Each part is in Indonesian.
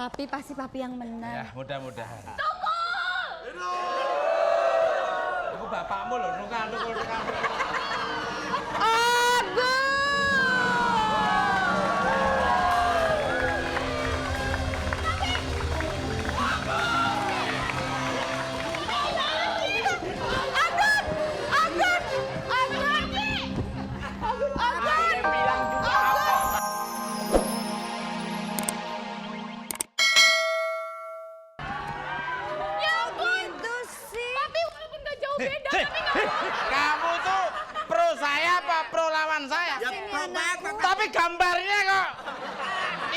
Tapi pasti papi yang menang. Ya, mudah-mudahan. Tukul! Aku bapakmu loh, tukul. Kamu tuh pro saya apa pro lawan saya? Ya pro banget. Tapi gambarnya kok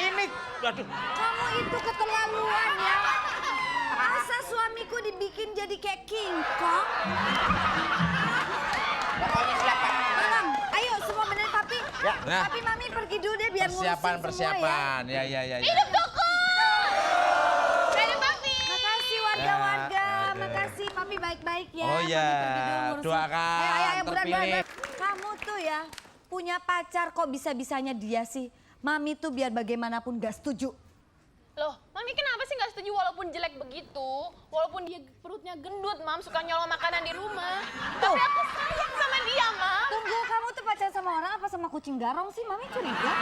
ini, waduh. Kamu itu keterlaluan ya. Masa suamiku dibikin jadi kayak King Kong? Pokoknya siapa? Tolong, ayo semua benerin papi. Ya. Nah. Papi mami pergi dulu deh biar ngurusin semua ya. Persiapan. Ya. Hidup Tukul! Hidup papi! Makasih warga-warga, makasih papi baik-baik ya. Oh ya, Mami pergi dulu ngurusin. doakan Ayo, buruan. terpilih. Kamu tuh ya punya pacar kok bisa-bisanya dia sih. Mami tuh biar bagaimanapun gak setuju. Loh, Mami kenapa sih nggak setuju walaupun jelek begitu? Walaupun dia perutnya gendut, Mam, suka nyolong makanan di rumah. Tapi aku sayang sama dia, Mam. Tunggu, kamu tuh pacaran sama orang apa sama kucing garong sih? Mami curiga.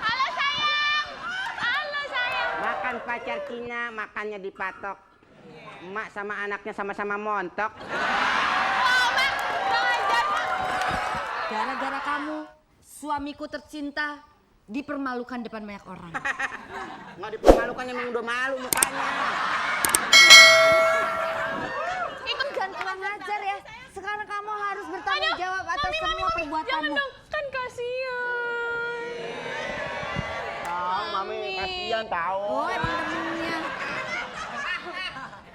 Halo sayang! Halo sayang! Makan pacar Cina, makannya dipatok. Emak sama anaknya sama-sama montok. Oh, Mak, ngajar, Mak. Gara-gara kamu, suamiku tercinta dipermalukan depan banyak orang. Nggak dipermalukan, emang udah malu mukanya. Ikut jangan kurang ajar ya. Sekarang kamu harus bertanggung jawab atas semua perbuatanmu. Jangan dong, kan kasihan. Tahu, Mami, kasihan tahu. Oh, emang temennya.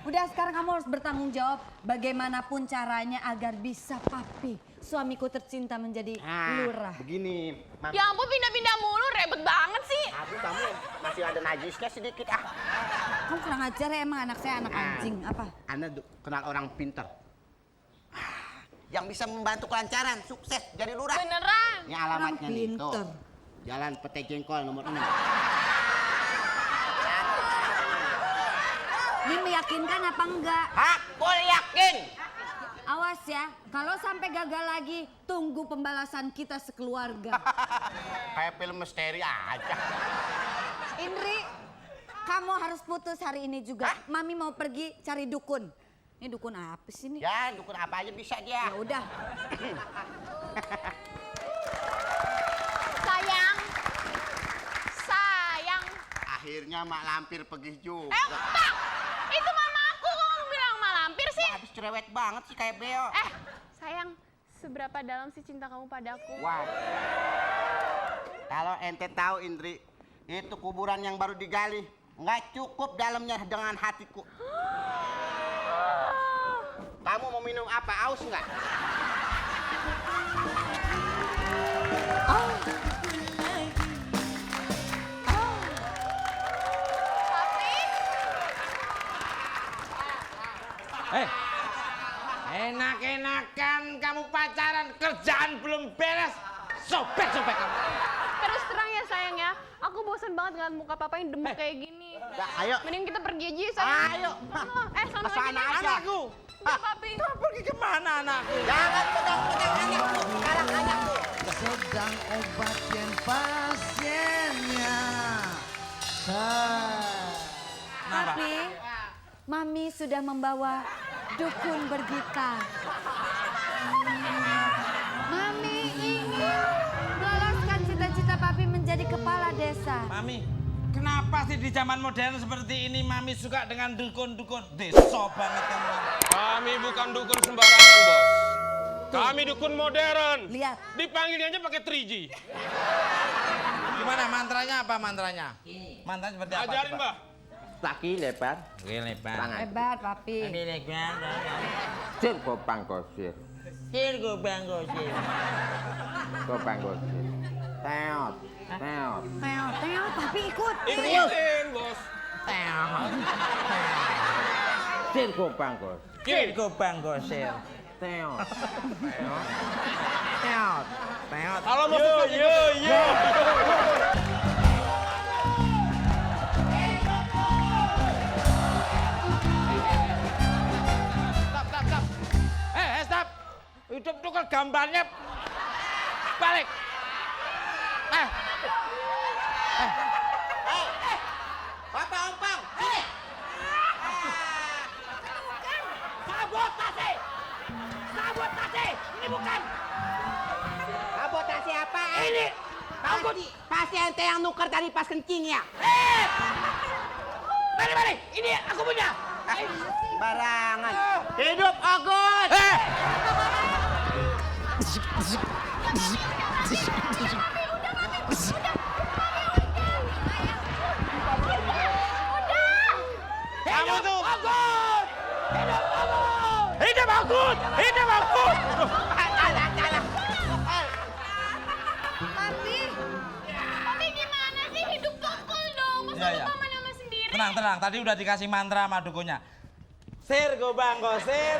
Udah sekarang kamu harus bertanggung jawab bagaimanapun caranya agar bisa papi, suamiku tercinta menjadi lurah. Begini, Mami. Ya ampun, pindah-pindah mulu, ribet banget sih. Tapi kamu masih ada najisnya sedikit ah. Kamu kurang ajar ya, emang anak saya anak anjing. Apa? Anda kenal orang pinter. Yang bisa membantu kelancaran, sukses jadi lurah. Beneran. Ini alamatnya Orang nih, pinter. tuh. Jalan Pete Jengkol nomor 6. Ini meyakinkan apa enggak? Aku yakin. Awas ya, kalau sampai gagal lagi, tunggu pembalasan kita sekeluarga. Kayak film misteri aja. Indri, kamu harus putus hari ini juga. Mami mau pergi cari dukun. Ini dukun apa sih ini? Ya, dukun apa aja bisa dia. Ya udah. Sayang. Sayang. Akhirnya Mak Lampir pergi juga. Pak, itu mama aku kok kamu bilang malampir sih? Habis cerewet banget sih kayak Beo. Sayang, seberapa dalam sih cinta kamu padaku? Wah. Kalau ente tahu Indri, itu kuburan yang baru digali. Nggak cukup dalamnya dengan hatiku. Kamu mau minum apa? Aus nggak? Papi? Enak-enakan kamu pacaran, kerjaan belum beres. Sobek-sobek kamu. Terus terang ya sayang ya, aku bosan banget ngeliat muka papa yang demuk kayak gini. Udah, ayo. Mending kita pergi aja ya sayang. Ayo. Sama Masa aja anak deh. aja? Anakku, Udah, Papi. kamu pergi kemana anakku? Jangan pegang-pegang anakku. Sekarang anakku. Sedang obatin pasiennya. Papi, Mami sudah membawa dukun bergitar. Mami ingin meloloskan cita-cita Papi menjadi kepala desa. Mami, kenapa sih di zaman modern seperti ini Mami suka dengan dukun-dukun? Deso banget kamu. Kami bukan dukun sembarangan, Bos. Kami dukun modern. Lihat. Dipanggilnya aja pakai 3G. Gimana mantranya apa mantranya? Mantranya seperti apa? Ajarin, coba? Mbah. Laki lebar. Oke, lebar. Tangan. Hebat, Papi. Ini lebar. Sir kopang kosir. Sir gobang gosir. Kopang kosir. Teot. Teot. Teo, Teo, Papi ikut. Ikutin, Bos. Sirko Bangkos. Sirko Bangkos, Sir. Teot. Teot. Teot. Kalau mau sesuai yo. Stop. Stop. Hidup tuh kan gambarnya balik. Bapak Ompong, sini. Sabotase! Sabotase! Ini bukan. Sabotase apa? Ini. Pasti ente yang nuker tadi pas kencing ya? Balik. Ini aku punya. Barangan. Hidup Agus! Kamu tuh. Agus! Hidup Agus! Hidup Agus! Hidup Agus! Tapi gimana sih hidup tukul dong? Masa Iya. lupa nama sendiri? Tenang. Tadi udah dikasih mantra sama dukunnya. Sirko Bangkos, Sir.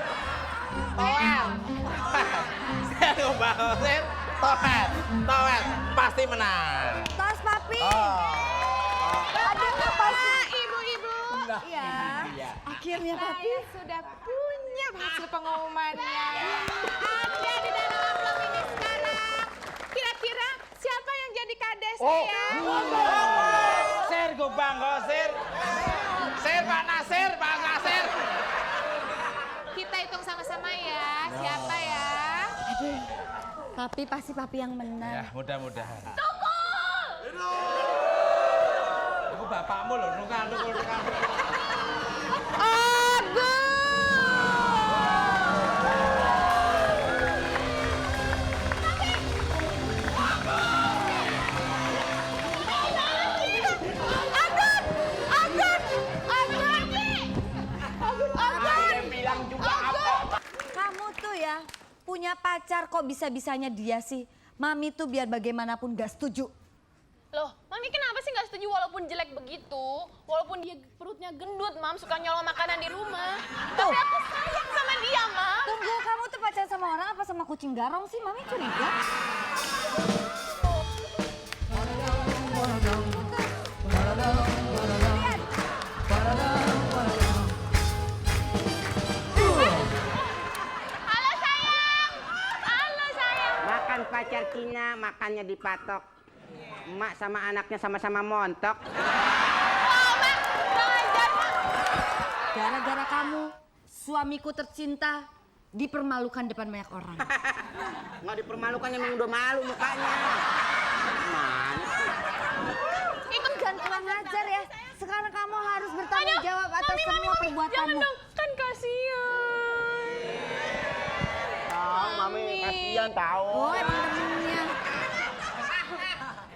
Toel. Sirko Bangkos, Sir. Toel. Pasti menang. Tos papi. Ada apa sih? Ibu-ibu. Iya. Akhirnya papi. Saya sudah punya hasil pengumumannya. Ada di dalam amplop ini sekarang. Kira-kira siapa yang jadi kades saya? Sirko Bangkos, Sir. Pak Nasir. Kita hitung sama-sama ya. Siapa ya? Papi pasti papi yang menang. Ya, mudah-mudahan. Aku bapakmu loh, tukang. Kamu tuh ya punya pacar kok bisa-bisanya dia sih. Mami tuh biar bagaimanapun gak setuju. Loh, Mami kenapa sih nggak setuju walaupun jelek begitu? Walaupun dia perutnya gendut, Mam, suka nyolong makanan di rumah. Tapi aku sayang sama dia, Mam. Tunggu, kamu tuh pacaran sama orang apa sama kucing garong sih? Mami curiga. Halo sayang. Makan pacar Cina, makannya dipatok. Emak sama anaknya sama-sama montok. Oh, Mak, ngajar, Mak. Gara-gara kamu, suamiku tercinta dipermalukan depan banyak orang. Nggak dipermalukan, emang udah malu mukanya. Mana sih? Ikut jangan kurang ajar ya. Sekarang kamu harus bertanggung jawab atas semua perbuatanmu. Jangan dong, kan kasihan. Tahu, Mami, kasihan tahu. Oh, emang temennya.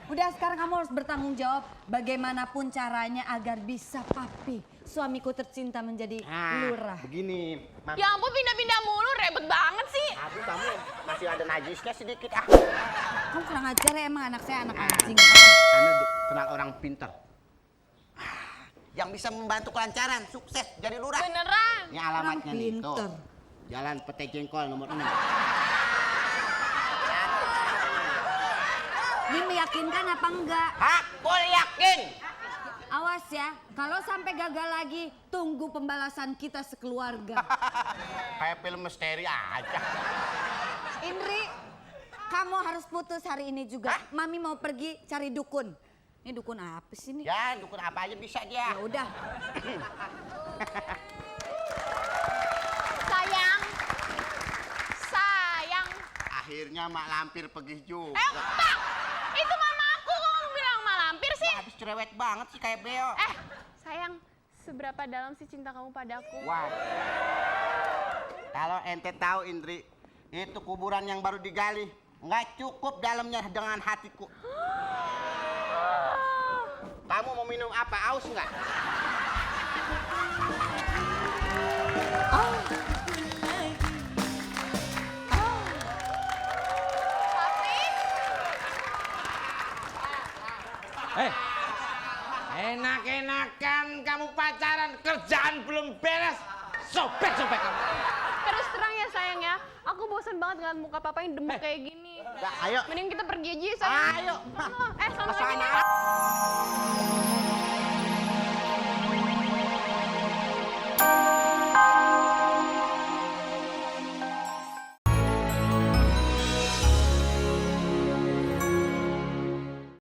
Udah sekarang kamu harus bertanggung jawab bagaimanapun caranya agar bisa papi, suamiku tercinta menjadi lurah. Begini, Mami. Ya ampun, pindah-pindah mulu, ribet banget sih. Aduh, kamu masih ada najisnya sedikit ah. Kamu kurang ajar ya, emang anak saya anak anjing. Anda kenal orang pintar. Yang bisa membantu kelancaran, sukses jadi lurah. Beneran. Ini alamatnya Orang nih, pinter. tuh. Jalan Pete Jengkol nomor 6. Ini meyakinkan apa enggak? Aku yakin. Awas ya, kalau sampai gagal lagi, tunggu pembalasan kita sekeluarga. Kayak film misteri aja. Indri, kamu harus putus hari ini juga. Mami mau pergi cari dukun. Ini dukun apa sih nih? Ya, dukun apa aja bisa dia. Ya udah. Sayang. Akhirnya Mak Lampir pergi juga. Pak, itu mama aku kok kamu bilang mak lampir sih? Habis cerewet banget sih kayak beo. Sayang, seberapa dalam sih cinta kamu padaku? Wah. Kalau ente tahu Indri, itu kuburan yang baru digali. Nggak cukup dalamnya dengan hatiku. Kamu mau minum apa? Aus nggak? Papi? Enak-enakan kamu pacaran, kerjaan belum beres. sobek-sobek kamu. Terus terang ya sayang ya, aku bosan banget ngeliat muka papa yang demuk kayak gini. Udah, ayo. Mending kita pergi aja ya sayang. Ayo. Sama aja Sana. nih.